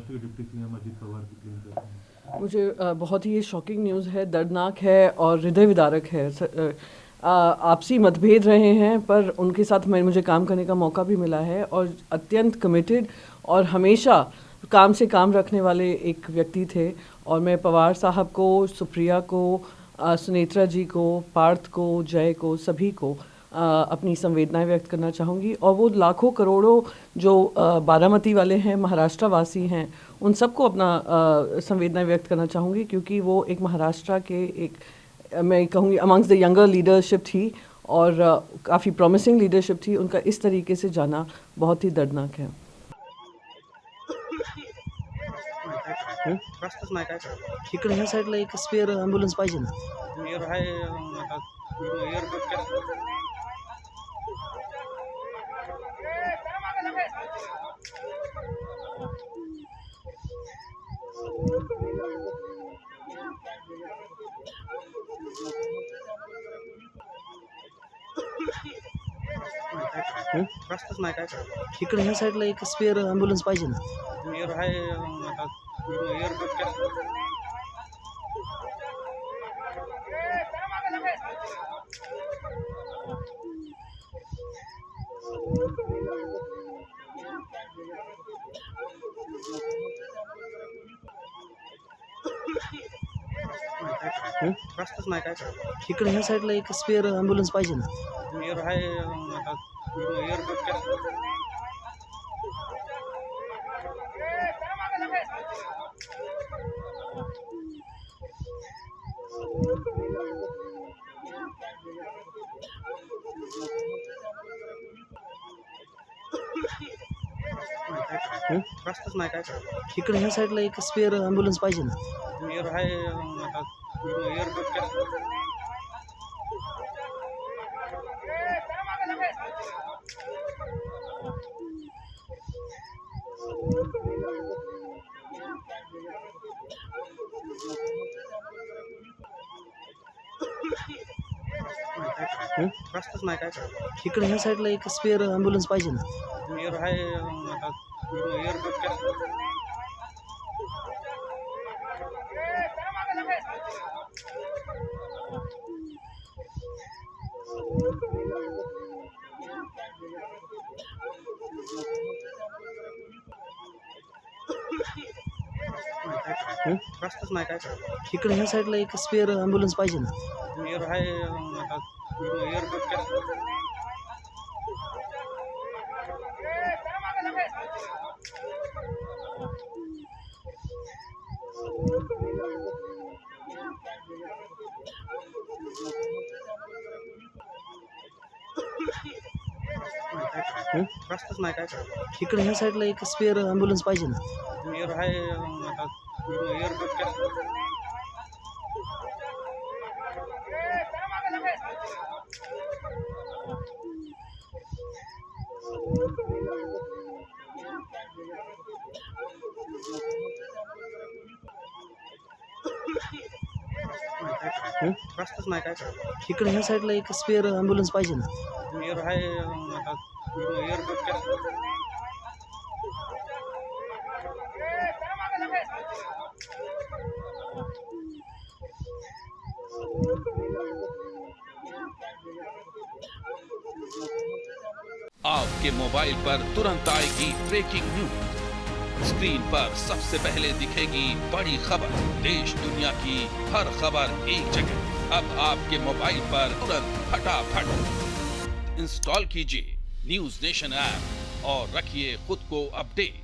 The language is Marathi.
महाराष्ट्र के डिप्टी सीएम अजित पवार की क्लेम करते हैं। मुझे बहुत ही ये शॉकिंग न्यूज़ है, दर्दनाक है और हृदय विदारक है। आपसी मतभेद रहे हैं पर उनके साथ मुझे काम करने का मौका भी मिला है और अत्यंत कमिटेड और हमेशा काम से काम रखने वाले एक व्यक्ति थे। और मैं पवार साहब को, सुप्रिया को, सुनेत्रा जी को, पार्थ को, जय को, सभी को अपनी संवेदनाएं व्यक्त करना चाहूँगी। और वो लाखों करोड़ों जो बारामती वाले हैं, महाराष्ट्र वासी हैं, उन सबको अपना संवेदनाएं व्यक्त करना चाहूँगी, क्योंकि वो एक महाराष्ट्र के एक मैं कहूँगी अमंग्स द यंगर लीडरशिप थी और काफ़ी प्रॉमिसिंग लीडरशिप थी। उनका इस तरीके से जाना बहुत ही दर्दनाक है। रस्ताच नाही काय इकडे ह्या साईडला एक स्पेअर ॲम्ब्युलन्स पाहिजे ना. एअर आहे आता एअरपोर्ट रस्ताच नाही काय इकडे ह्या साईडला एक स्पेअर ॲम्ब्युलन्स पाहिजे ना. एअर आहे आता एअरपोर्ट रस्ताच नाही काय इकडे ह्या साईडला एक स्पेअर ॲम्ब्युलन्स पाहिजे ना. एअर आहे आता एअरपोर्ट रस्ताच नाही काय इकडे ह्या साईडला एक स्पेअर ॲम्ब्युलन्स पाहिजे ना. एअर आहे आता एअरपोर्ट रस्ताच नाही काय इकडे ह्या साईडला एक स्पेअर ॲम्ब्युलन्स पाहिजे ना. एअर आहे आता एअरपोर्ट रस्ताच नाही काय इकडे ह्या साईडला एक स्पेअर ॲम्ब्युलन्स पाहिजे ना. एअर आहे आता एअरपोर्ट रस्ताच नाही काय इकडे ह्या साईडला एक स्पेअर ॲम्ब्युलन्स पाहिजे ना. एअर आहे आता एअरपोर्ट रस्ताच नाही काय इकडे ह्या साईडला एक स्पेअर ॲम्ब्युलन्स पाहिजे ना. एअर आहे आता एअरपोर्ट आपके मोबाइल पर तुरंत आएगी ब्रेकिंग न्यूज। स्क्रीन पर सबसे पहले दिखेगी बड़ी खबर। देश दुनिया की हर खबर एक जगह। अब आपके मोबाइल पर तुरंत फटाफट इंस्टॉल कीजिए न्यूज नेशन ऐप और रखिए खुद को अपडेट।